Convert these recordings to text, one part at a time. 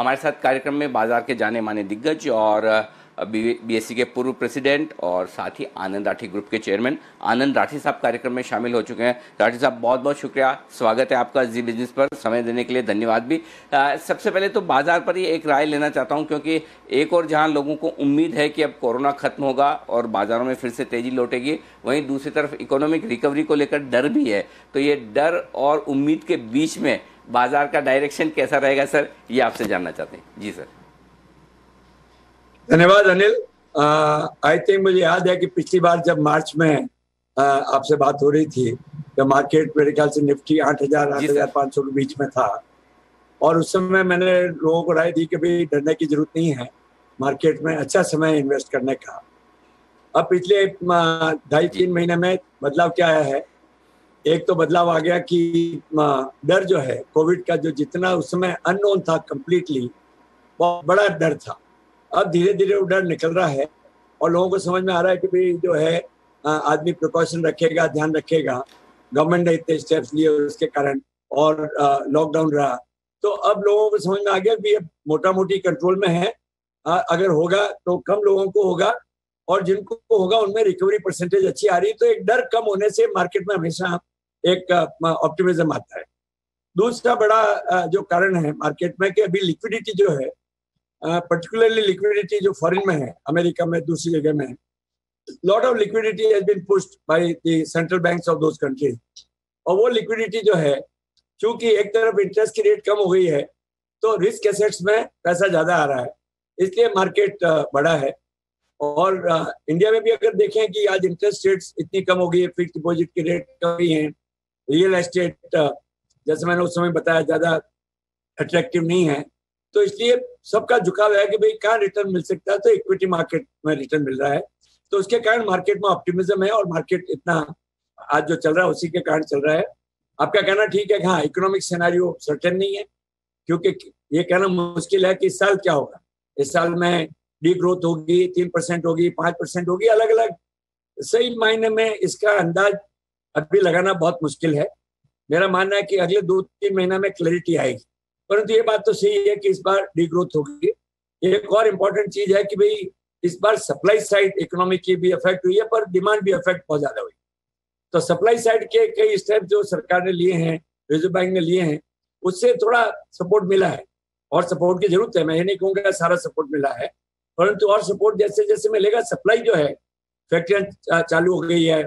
हमारे साथ कार्यक्रम में बाजार के जाने माने दिग्गज और बीएससी के पूर्व प्रेसिडेंट और साथ ही आनंद राठी ग्रुप के चेयरमैन आनंद राठी साहब कार्यक्रम में शामिल हो चुके हैं। राठी साहब, बहुत बहुत शुक्रिया, स्वागत है आपका जी बिजनेस पर, समय देने के लिए धन्यवाद भी। सबसे पहले तो बाजार पर ही एक राय लेना चाहता हूं, क्योंकि एक और जहां लोगों को उम्मीद है कि अब कोरोना खत्म होगा और बाजारों में फिर से तेजी लौटेगी, वहीं दूसरी तरफ इकोनॉमिक रिकवरी को लेकर डर भी है। तो ये डर और उम्मीद के बीच में बाजार का डायरेक्शन कैसा रहेगा सर, ये आपसे जानना चाहते हैं। जी सर। धन्यवाद अनिल। आई थिंक मुझे याद है कि पिछली बार जब मार्च में आपसे बात हो रही थी, जब मार्केट मेरे ख्याल से निफ्टी 8,000 8,500 के बीच में था, और उस समय मैंने लोगों को राय दी कि भाई डरने की जरूरत नहीं है, मार्केट में अच्छा समय इन्वेस्ट करने का। अब पिछले 2.5-3 महीने में बदलाव क्या आया है? एक तो बदलाव आ गया कि डर जो है कोविड का, जो जितना उस समय अननोन था कंप्लीटली, बहुत बड़ा डर था, अब धीरे धीरे वो डर निकल रहा है और लोगों को समझ में आ रहा है कि भाई जो है आदमी प्रिकॉशन रखेगा, ध्यान रखेगा। गवर्नमेंट ने इतने स्टेप्स लिए उसके कारण, और लॉकडाउन रहा, तो अब लोगों को समझ में आ गया कि अब मोटा मोटी कंट्रोल में है। अगर होगा तो कम लोगों को होगा, और जिनको होगा उनमें रिकवरी परसेंटेज अच्छी आ रही है। तो एक डर कम होने से मार्केट में हमेशा एक ऑप्टिमिज्म आता है। दूसरा बड़ा जो कारण है मार्केट में कि अभी लिक्विडिटी जो है, पर्टिकुलरली लिक्विडिटी जो फॉरेन में है, अमेरिका में, दूसरी जगह में, lot of liquidity has been pushed by the central banks of those countries. और वो लिक्विडिटी जो है, क्योंकि एक तरफ इंटरेस्ट की रेट कम हो गई है तो रिस्क एसेट्स में पैसा ज्यादा आ रहा है, इसलिए मार्केट बड़ा है। और इंडिया में भी अगर देखें कि आज इंटरेस्ट रेट्स इतनी कम हो गई है, फिक्स डिपॉजिट की रेट कम गई है, रियल एस्टेट जैसे मैंने उस समय बताया ज्यादा अट्रैक्टिव नहीं है, तो इसलिए सबका झुकाव है कि भाई कहाँ रिटर्न मिल सकता है, तो इक्विटी मार्केट में रिटर्न मिल रहा है। तो उसके कारण मार्केट में ऑप्टिमिज्म है, और मार्केट इतना आज जो चल रहा है उसी के कारण चल रहा है। आपका कहना ठीक है कि हाँ, इकोनॉमिक सिनेरियो सर्टेन नहीं है, क्योंकि ये कहना मुश्किल है कि इस साल क्या होगा। इस साल में डी ग्रोथ होगी, 3% होगी, 5% होगी, अलग अलग सही मायने में इसका अंदाज अभी लगाना बहुत मुश्किल है। मेरा मानना है कि अगले 2-3 महीना में क्लैरिटी आएगी, परंतु ये बात तो सही है कि इस बार डी ग्रोथ होगी। एक और इम्पोर्टेंट चीज है कि भाई इस बार सप्लाई साइड इकोनॉमी की भी इफेक्ट हुई है, पर डिमांड भी इफेक्ट बहुत ज्यादा हुई। तो सप्लाई साइड के कई स्टेप जो सरकार ने लिए हैं, रिजर्व बैंक ने लिए हैं, उससे थोड़ा सपोर्ट मिला है, और सपोर्ट की जरूरत है। मैं ये नहीं कहूँगा सारा सपोर्ट मिला है, परंतु और सपोर्ट जैसे जैसे मिलेगा, सप्लाई जो है, फैक्ट्रियां चालू हो गई है,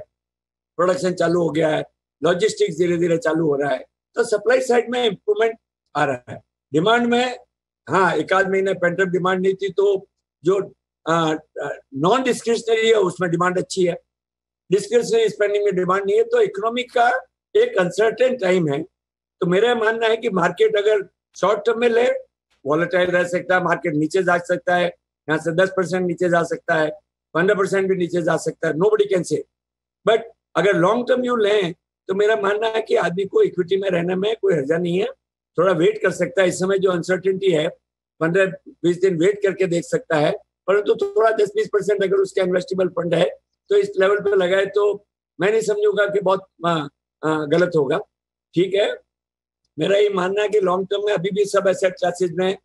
प्रोडक्शन चालू हो गया है, लॉजिस्टिक्स धीरे धीरे चालू हो रहा है, तो सप्लाई साइड में इंप्रूवमेंट आ रहा है। डिमांड में हाँ, 1-8 महीने पेंटअप डिमांड नहीं थी, तो जो नॉन डिस्क्रिशनरी है उसमें डिमांड अच्छी है, डिस्क्रिशनरी स्पेंडिंग में डिमांड नहीं है। तो इकोनॉमी का एक अनसर्टेन टाइम है। तो मेरा मानना है कि मार्केट अगर शॉर्ट टर्म में ले, वॉलेटाइल रह सकता है, मार्केट नीचे जा सकता है, यहाँ से 10% नीचे जा सकता है, 15% भी नीचे जा सकता है, नोबडी कैन से। बट अगर लॉन्ग टर्म व्यू लें तो मेरा मानना है कि आदमी को इक्विटी में रहने में कोई हर्जा नहीं है, थोड़ा वेट कर सकता है। इस समय जो अनसर्टेनिटी है, 15-20 दिन वेट करके देख सकता है, परंतु थोड़ा 10-20% अगर उसका इन्वेस्टेबल फंड है तो इस लेवल पे लगाए, तो मैं नहीं समझूंगा कि बहुत गलत होगा। ठीक है, मेरा ये मानना है कि लॉन्ग टर्म में अभी भी सब एसेट क्लासेज में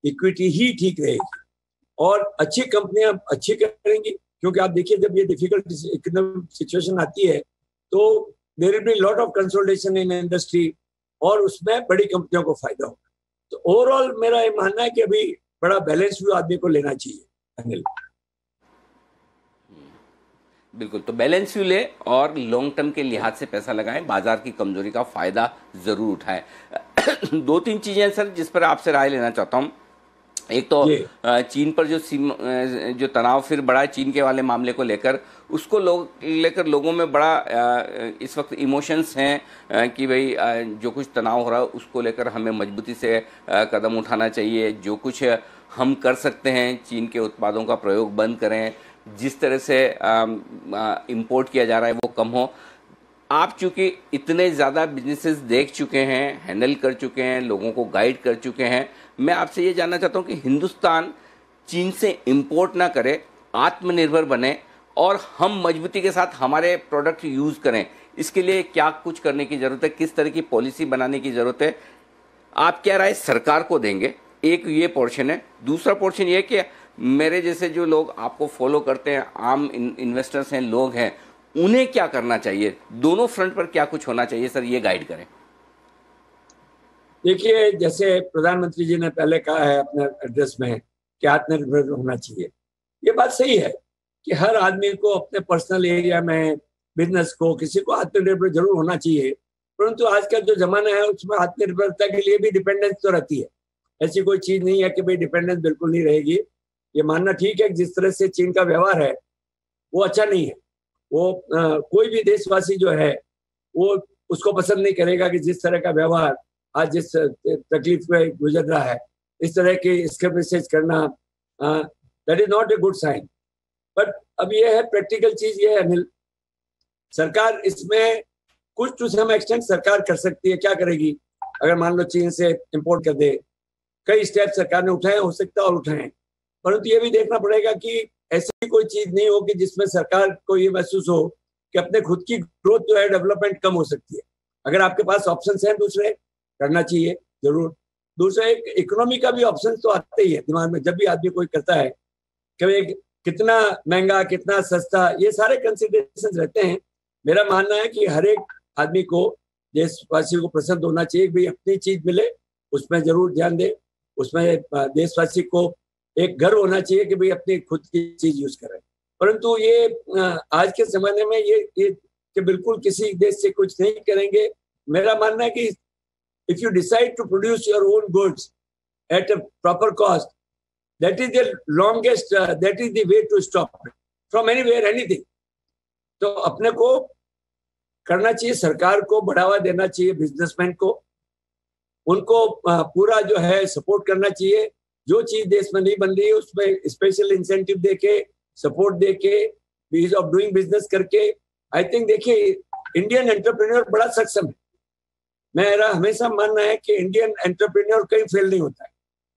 इक्विटी ही ठीक रहेगी, और अच्छी कंपनियां अच्छी करेंगी। क्योंकि आप देखिए, जब ये डिफिकल्ट इकोनॉमिक सिचुएशन आती है तो there will be lot of consolidation in industry, और उसमें बड़ी कंपनियों को फायदा होगा। तो ओवरऑल मेरा ये मानना है कि अभी बड़ा बैलेंस व्यू आदमी को लेना चाहिए अनिल। बिल्कुल, तो बैलेंस व्यू ले और लॉन्ग टर्म के लिहाज से पैसा लगाएं, बाजार की कमजोरी का फायदा जरूर उठाएं। 2-3 चीजें सर जिस पर आपसे राय लेना चाहता हूं। एक तो चीन पर जो तनाव फिर बढ़ा है चीन के वाले मामले को लेकर, उसको लेकर लोगों में बड़ा इस वक्त इमोशंस हैं कि भाई जो कुछ तनाव हो रहा है उसको लेकर हमें मजबूती से कदम उठाना चाहिए। जो कुछ हम कर सकते हैं, चीन के उत्पादों का प्रयोग बंद करें, जिस तरह से इंपोर्ट किया जा रहा है वो कम हो। आप चूंकि इतने ज़्यादा बिजनेसेस देख चुके हैं, हैंडल कर चुके हैं, लोगों को गाइड कर चुके हैं, मैं आपसे ये जानना चाहता हूँ कि हिंदुस्तान चीन से इंपोर्ट ना करे, आत्मनिर्भर बने और हम मजबूती के साथ हमारे प्रोडक्ट यूज़ करें, इसके लिए क्या कुछ करने की ज़रूरत है, किस तरह की पॉलिसी बनाने की ज़रूरत है? आप क्या राय सरकार को देंगे एक ये पोर्शन है। दूसरा पोर्शन ये कि मेरे जैसे जो लोग आपको फॉलो करते हैं, आम इन्वेस्टर्स हैं, लोग हैं, उन्हें क्या करना चाहिए, दोनों फ्रंट पर क्या कुछ होना चाहिए सर, ये गाइड करें। देखिए, जैसे प्रधानमंत्री जी ने पहले कहा है अपने एड्रेस में कि आत्मनिर्भर होना चाहिए, ये बात सही है कि हर आदमी को अपने पर्सनल एरिया में, बिजनेस को, किसी को आत्मनिर्भर जरूर होना चाहिए। परंतु आज का जो जमाना है उसमें आत्मनिर्भरता के लिए भी डिपेंडेंस तो रहती है। ऐसी कोई चीज नहीं है कि भाई डिपेंडेंस बिल्कुल नहीं रहेगी। ये मानना ठीक है कि जिस तरह से चीन का व्यवहार है वो अच्छा नहीं है। वो कोई भी देशवासी जो है वो उसको पसंद नहीं करेगा कि जिस तरह का व्यवहार आज जिस तकलीफ में गुजर रहा है, इस तरह की स्क्रैपेजेस करना, that is not a good sign. But अब ये है, प्रैक्टिकल चीज ये है अनिल, सरकार इसमें कुछ टू सम एक्सटेंट सरकार कर सकती है। क्या करेगी? अगर मान लो चीन से इंपोर्ट कर दे, कई स्टेप सरकार ने उठाए, हो सकता है और उठाए, परंतु ये भी देखना पड़ेगा कि ऐसी कोई चीज नहीं हो कि जिसमें सरकार को ये महसूस हो कि अपने खुद की ग्रोथ जो है, डेवलपमेंट कम हो सकती है। अगर आपके पास ऑप्शन हैं दूसरे, करना चाहिए जरूर। दूसरा, एक इकोनॉमी का भी ऑप्शन तो आते ही है दिमाग में जब भी आदमी कोई करता है कि कितना महंगा, कितना सस्ता, ये सारे कंसिडरेशन रहते हैं। मेरा मानना है कि हर एक आदमी को, देशवासी को पसंद होना चाहिए कि भाई अपनी चीज मिले, उसमें जरूर ध्यान दे। उसमें देशवासी को एक गर्व होना चाहिए कि भाई अपनी खुद की चीज यूज करें। परंतु ये आज के जमाने में ये कि बिल्कुल किसी देश से कुछ नहीं करेंगे, मेरा मानना है कि if you decide to produce your own goods at a proper cost, that is the longest, that is the way to stop it from anywhere, anything. तो अपने को करना चाहिए, सरकार को बढ़ावा देना चाहिए, बिजनेसमैन को, उनको पूरा जो है सपोर्ट करना चाहिए। जो चीज देश में नहीं बन रही है उसमें स्पेशल इंसेंटिव देके, सपोर्ट देके, ईज ऑफ डूइंग बिजनेस करके। आई थिंक देखिए, इंडियन एंटरप्रेन्योर बड़ा सक्षम है। मेरा हमेशा मानना है कि इंडियन एंटरप्रेन्योर कहीं फेल नहीं होता है।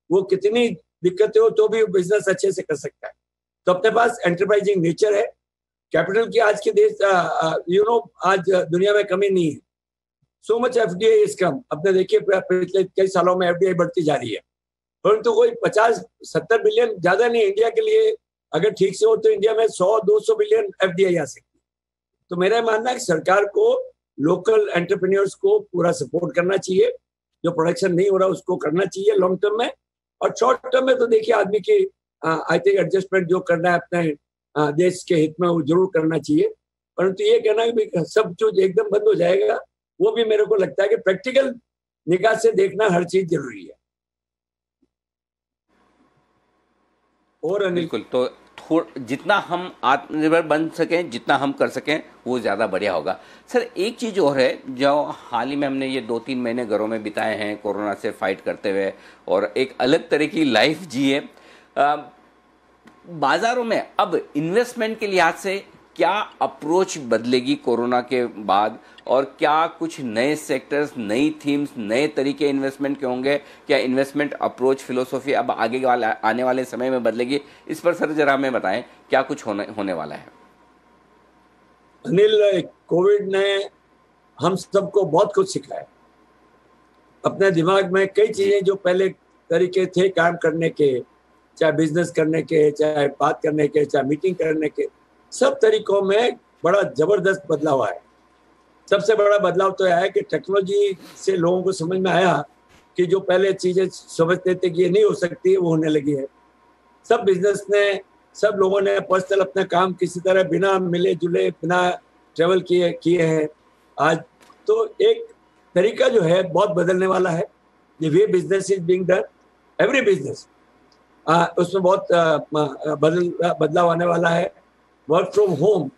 वो कितनी दिक्कतें हो तो भी बिजनेस अच्छे से कर सकता है। तो अपने पास एंटरप्राइजिंग नेचर है, कैपिटल की आज के देश आज दुनिया में कमी नहीं है। So much FDI is come. अपने देखिए पिछले कई सालों में एफडीआई बढ़ती जा रही है, परंतु कोई 50-70 बिलियन ज्यादा नहीं इंडिया के लिए। अगर ठीक से हो तो इंडिया में 100-200 बिलियन एफडीआई आ सकती है। तो मेरा मानना है कि सरकार को लोकल एंटरप्रेन्योर्स को पूरा सपोर्ट करना चाहिए। जो प्रोडक्शन नहीं हो रहा उसको करना चाहिए लॉन्ग टर्म में, और शॉर्ट टर्म में तो देखिए आदमी की आई थिंक एडजस्टमेंट जो करना है अपने देश के हित में वो जरूर करना चाहिए। परंतु ये कहना कि सब कुछ एकदम बंद हो जाएगा, वो भी मेरे को लगता है कि प्रैक्टिकल निगाह से देखना हर चीज जरूरी है। और बिल्कुल, तो जितना हम आत्मनिर्भर बन सकें, जितना हम कर सकें, वो ज़्यादा बढ़िया होगा। सर एक चीज़ और है, जो हाल ही में हमने ये 2-3 महीने घरों में बिताए हैं कोरोना से फाइट करते हुए, और एक अलग तरह की लाइफ जी है। बाज़ारों में अब इन्वेस्टमेंट के लिहाज से क्या अप्रोच बदलेगी कोरोना के बाद, और क्या कुछ नए सेक्टर्स, नई थीम्स, नए तरीके इन्वेस्टमेंट के होंगे? क्या इन्वेस्टमेंट अप्रोच, फिलोसॉफी अब आने वाले समय में बदलेगी? इस पर सर जरा हमें बताएं, क्या कुछ होने वाला है? अनिल, कोविड ने हम सबको बहुत कुछ सिखाया। अपने दिमाग में कई चीजें जो पहले तरीके थे काम करने के, चाहे बिजनेस करने के, चाहे बात करने के, चाहे मीटिंग करने के, सब तरीकों में बड़ा जबरदस्त बदलाव आया। सबसे बड़ा बदलाव तो यह है कि टेक्नोलॉजी से लोगों को समझ में आया कि जो पहले चीजें समझते थे कि ये नहीं हो सकती है, वो होने लगी है। सब बिजनेस ने, सब लोगों ने पर्सनल अपना काम किसी तरह बिना मिले जुले, बिना ट्रेवल किए हैं। आज तो एक तरीका जो है बहुत बदलने वाला है। The way business is being done, every business, उसमें बहुत बदलाव आने वाला है। वर्क फ्रॉम होम,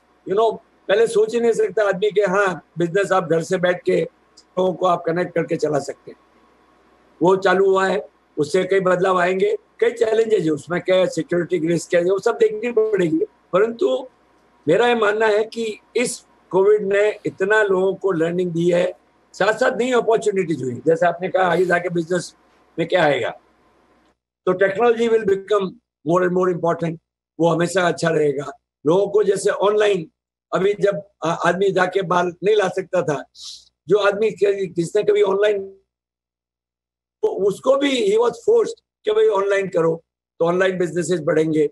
पहले सोच ही नहीं सकता आदमी के हाँ बिजनेस आप घर से बैठ के लोगों को आप कनेक्ट करके चला सकते हैं। वो चालू हुआ है, उससे कई बदलाव आएंगे, कई चैलेंजेस है उसमें, क्या सिक्योरिटी रिस्क है, वो सब देखनी पड़ेगी। परंतु मेरा ये मानना है कि इस कोविड ने इतना लोगों को लर्निंग दी है, साथ साथ नई अपॉर्चुनिटीज हुई। जैसे आपने कहा आगे जाके बिजनेस में क्या आएगा, तो technology will become more and more important. वो हमेशा अच्छा रहेगा। लोगों को जैसे ऑनलाइन, अभी जब आदमी जाके बाल नहीं ला सकता था, जो आदमी जिसने कभी ऑनलाइन, तो उसको भी ही वाज फोर्स्ड कि भाई ऑनलाइन करो, तो ऑनलाइन बिजनेसेस बढ़ेंगे।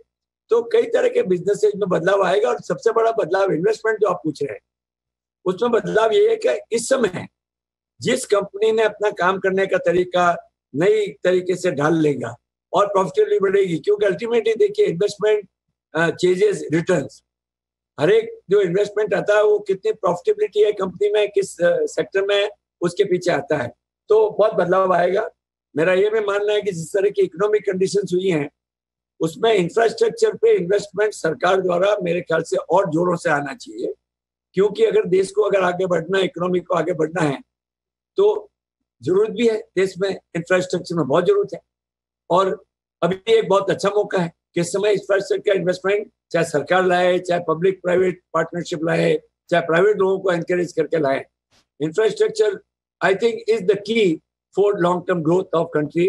तो कई तरह के बिजनेसेस में बदलाव आएगा। और सबसे बड़ा बदलाव इन्वेस्टमेंट जो आप पूछ रहे हैं, उसमें बदलाव ये है कि इस समय जिस कंपनी ने अपना काम करने का तरीका नई तरीके से ढाल लेगा और प्रॉफिटेबिलिटी बढ़ेगी, क्योंकि अल्टीमेटली देखिए इन्वेस्टमेंट चेजेस रिटर्न्स। हर एक जो इन्वेस्टमेंट आता है वो कितनी प्रॉफिटेबिलिटी है कंपनी में, किस सेक्टर में, उसके पीछे आता है। तो बहुत बदलाव आएगा। मेरा ये भी मानना है कि जिस तरह की इकोनॉमिक कंडीशंस हुई हैं, उसमें इंफ्रास्ट्रक्चर पे इन्वेस्टमेंट सरकार द्वारा मेरे ख्याल से और जोरों से आना चाहिए। क्योंकि अगर देश को अगर आगे बढ़ना है, इकोनॉमी को आगे बढ़ना है, तो जरूरत भी है, देश में इंफ्रास्ट्रक्चर में बहुत जरूरत है। और अभी एक बहुत अच्छा मौका है कि इस समय इंफ्रास्ट्रक्चर का इन्वेस्टमेंट चाहे सरकार लाए, चाहे पब्लिक प्राइवेट पार्टनरशिप लाए, चाहे प्राइवेट लोगों को एनकरेज करके लाए। Infrastructure I think is the की for long term growth of country.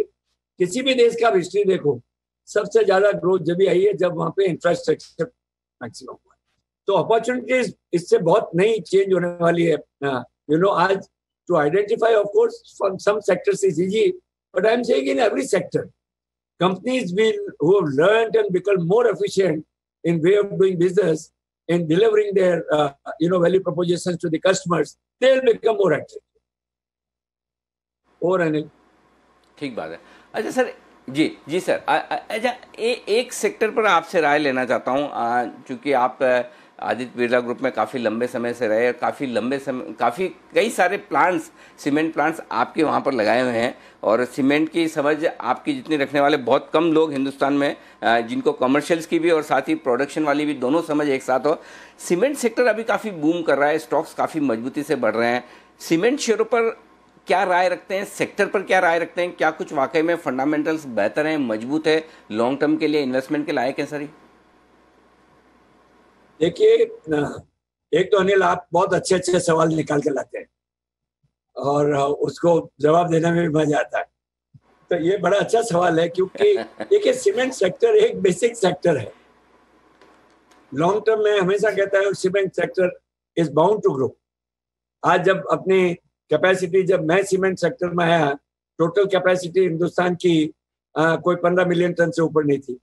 किसी भी देश का हिस्ट्री देखो, सबसे ज्यादा ग्रोथ जब भी आई है जब वहां पे इंफ्रास्ट्रक्चर मैक्सिमम हुआ। तो अपॉर्चुनिटीज इससे बहुत नई चेंज होने वाली है। आज to identify, of course, from some sectors is easy, but I'm saying in every sector, companies who have learned and become more efficient in way of doing business, in delivering their, value propositions to the customers, they'll become more active. और अनिल, ठीक बात है। अच्छा sir, जी sir, अच्छा एक sector पर आपसे राय लेना चाहता हूँ, चूँकि आप आदित्य बिरला ग्रुप में काफ़ी लंबे समय से रहे, काफ़ी कई सारे प्लांट्स, सीमेंट प्लांट्स आपके वहाँ पर लगाए हुए हैं, और सीमेंट की समझ आपकी जितनी रखने वाले बहुत कम लोग हिंदुस्तान में जिनको कमर्शियल्स की भी और साथ ही प्रोडक्शन वाली भी दोनों समझ एक साथ हो। सीमेंट सेक्टर अभी काफ़ी बूम कर रहा है, स्टॉक्स काफ़ी मजबूती से बढ़ रहे हैं। सीमेंट शेयरों पर क्या राय रखते हैं, सेक्टर पर क्या राय रखते हैं? क्या कुछ वाकई में फंडामेंटल्स बेहतर हैं, मजबूत है, लॉन्ग टर्म के लिए इन्वेस्टमेंट के लायक है सर? देखिए, एक तो अनिल आप बहुत अच्छे सवाल निकाल के लाते हैं और उसको जवाब देने में भी मजा आता है। तो ये बड़ा अच्छा सवाल है, क्योंकि देखिए सीमेंट सेक्टर एक बेसिक सेक्टर है। लॉन्ग टर्म में हमेशा कहता है cement sector is bound to grow. आज जब अपनी कैपेसिटी, जब मैं सीमेंट सेक्टर में आया, टोटल कैपेसिटी हिंदुस्तान की कोई 15 मिलियन टन से ऊपर नहीं थी।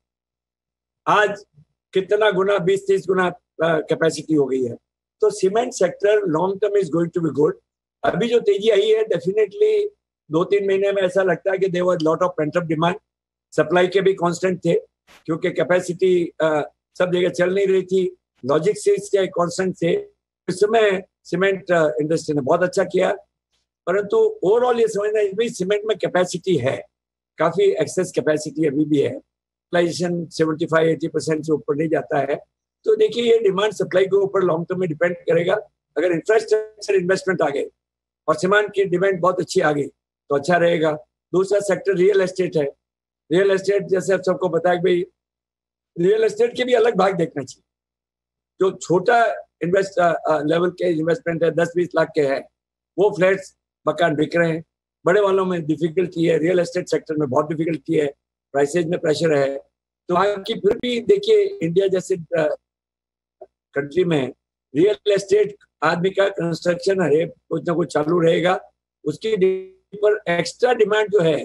आज कितना गुना, 20-30 गुना कैपेसिटी हो गई है। तो cement sector long term is going to be good. अभी जो तेजी आई है, डेफिनेटली 2-3 महीने में ऐसा लगता है कि there was lot of pent up demand. Supply के भी कांस्टेंट थे, क्योंकि कैपेसिटी सब जगह चल नहीं रही थी, लॉजिस्टिक्स के कांस्टेंट थे। इस समय सीमेंट इंडस्ट्री ने बहुत अच्छा किया, परंतु ओवरऑल ये समझना है भाई सीमेंट में कैपेसिटी है, काफी एक्सेस कैपेसिटी अभी भी है। यूटिलाइजेशन 75-80% से ऊपर नहीं जाता है। तो देखिए ये डिमांड सप्लाई के ऊपर लॉन्ग टर्म में डिपेंड करेगा। अगर इंफ्रास्ट्रक्चर इन्वेस्टमेंट आ गए और सीमेंट की डिमांड बहुत अच्छी आ गई तो अच्छा रहेगा। दूसरा सेक्टर रियल एस्टेट है। रियल एस्टेट जैसे आप सबको पता है कि भाई रियल एस्टेट के भी अलग भाग देखना चाहिए। जो छोटा इन्वेस्ट लेवल के इन्वेस्टमेंट है, 10-20 लाख के है, वो फ्लैट्स मकान बिक रहे हैं। बड़े वालों में डिफिकल्टी है, रियल एस्टेट सेक्टर में बहुत डिफिकल्टी है, प्राइसेज में प्रेशर है। तो वहाँ की फिर भी देखिए इंडिया जैसे कंट्री में रियल एस्टेट आदमी का कंस्ट्रक्शन है, कुछ ना कुछ चालू रहेगा। उसकी पर एक्स्ट्रा डिमांड जो है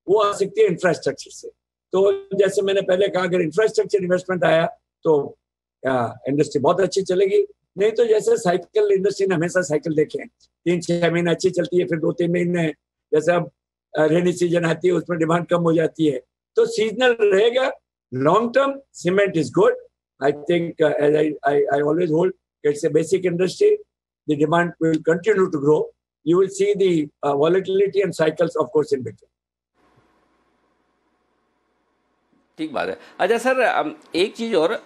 वो आ सकती है इंफ्रास्ट्रक्चर से। तो जैसे मैंने पहले कहा, अगर इंफ्रास्ट्रक्चर इन्वेस्टमेंट आया तो इंडस्ट्री बहुत अच्छी चलेगी। नहीं तो जैसे साइकिल, इंडस्ट्री ने हमेशा साइकिल देखे हैं, 3-6 महीने अच्छी चलती है, फिर 2-3 महीने जैसे अब रेनी सीजन आती है उसमें डिमांड कम हो जाती है। तो सीजनल रहेगा। Long term cement is good. I think, as I always hold, it's a basic industry. The demand will continue to grow. You will see the volatility and cycles, of course, in between. ठीक बात है। अच्छा sir, एक चीज़ और,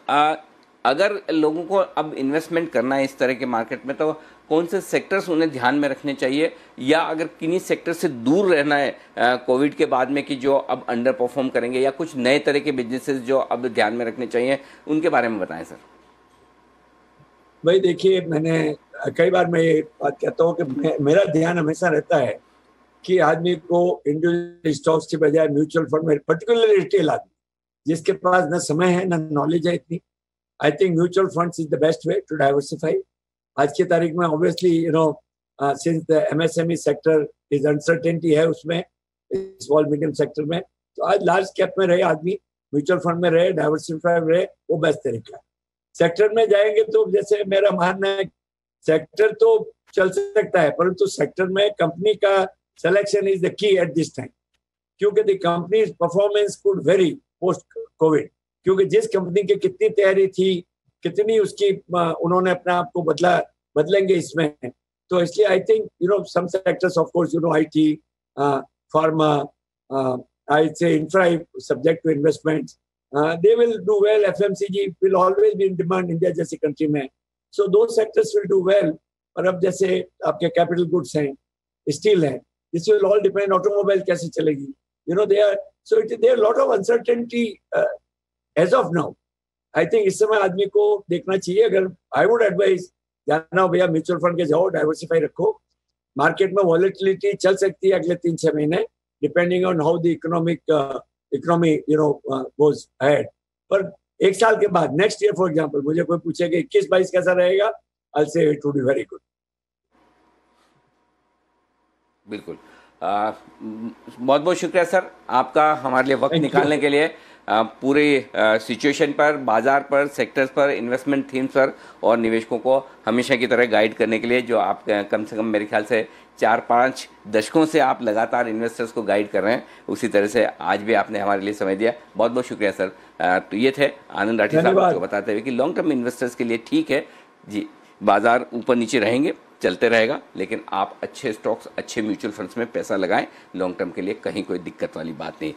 अगर लोगों को अब इन्वेस्टमेंट करना है इस तरह के मार्केट में, तो कौन से सेक्टर्स उन्हें ध्यान में रखने चाहिए, या अगर किन्हीं सेक्टर से दूर रहना है कोविड के बाद में कि जो अब अंडर परफॉर्म करेंगे, या कुछ नए तरह के बिजनेसेस जो अब ध्यान में रखने चाहिए, उनके बारे में बताएं सर। भाई देखिए, मैंने कई बार मैं ये बात कहता हूँ कि मेरा ध्यान हमेशा रहता है कि आदमी को इंडिविजुअल स्टॉक्स की बजाय म्यूचुअल फंड में, पर्टिकुलरली रिटेल आदमी जिसके पास न समय है न नॉलेज है इतनी, I think mutual funds is the best way to diversify. आज की तारीख में obviously since the MSME sector is uncertainty है उसमें, स्मॉल मीडियम सेक्टर में, तो आज लार्ज कैप में रहे आदमी, म्यूचुअल फंड में रहे, डाइवर्सिफाई रहे, वो बेस्ट तरीका है। सेक्टर में जाएंगे तो जैसे मेरा मानना है सेक्टर तो चल सकता है, परंतु सेक्टर में कंपनी का selection is the key at this time, क्योंकि the company performance could very post covid, क्योंकि जिस कंपनी की कितनी तैयारी थी, कितनी उसकी उन्होंने अपने आप को बदलेंगे इसमें, तो इसलिए I think some sectors of course IT, pharma, I say infra subject to investments, they will do well. FMCG will always be in demand India जैसी कंट्री में, so those sectors will do well. और अब जैसे आपके capital goods हैं, steel है, this will all depend automobile कैसे चलेगी, there are lot of uncertainty as of now. I think इस समय आदमी को देखना चाहिए, अगर I would advise जाना भैया म्यूचुअल फंड के जाओ, डाइवर्सिफाई रखो, मार्केट में वॉलेटिलिटी चल सकती है अगले 3-6 महीने depending on how the economy goes ahead, पर 1 साल के बाद नेक्स्ट ईयर फॉर एग्जांपल मुझे कोई पूछे कि 21-22 कैसा रहेगा, आई से it would be very good. बिल्कुल, बहुत बहुत शुक्रिया सर आपका हमारे लिए वक्त निकालने के लिए, पूरे सिचुएशन पर, बाजार पर, सेक्टर्स पर, इन्वेस्टमेंट थीम्स पर और निवेशकों को हमेशा की तरह गाइड करने के लिए, जो आप कम से कम मेरे ख्याल से 4-5 दशकों से आप लगातार इन्वेस्टर्स को गाइड कर रहे हैं, उसी तरह से आज भी आपने हमारे लिए समय दिया, बहुत बहुत शुक्रिया सर। तो ये थे आनंद राठी साहब को बताते हुए कि लॉन्ग टर्म इन्वेस्टर्स के लिए ठीक है जी, बाजार ऊपर नीचे रहेंगे, चलते रहेगा, लेकिन आप अच्छे स्टॉक्स, अच्छे म्यूचुअल फंड्स में पैसा लगाएं, लॉन्ग टर्म के लिए कहीं कोई दिक्कत वाली बात नहीं।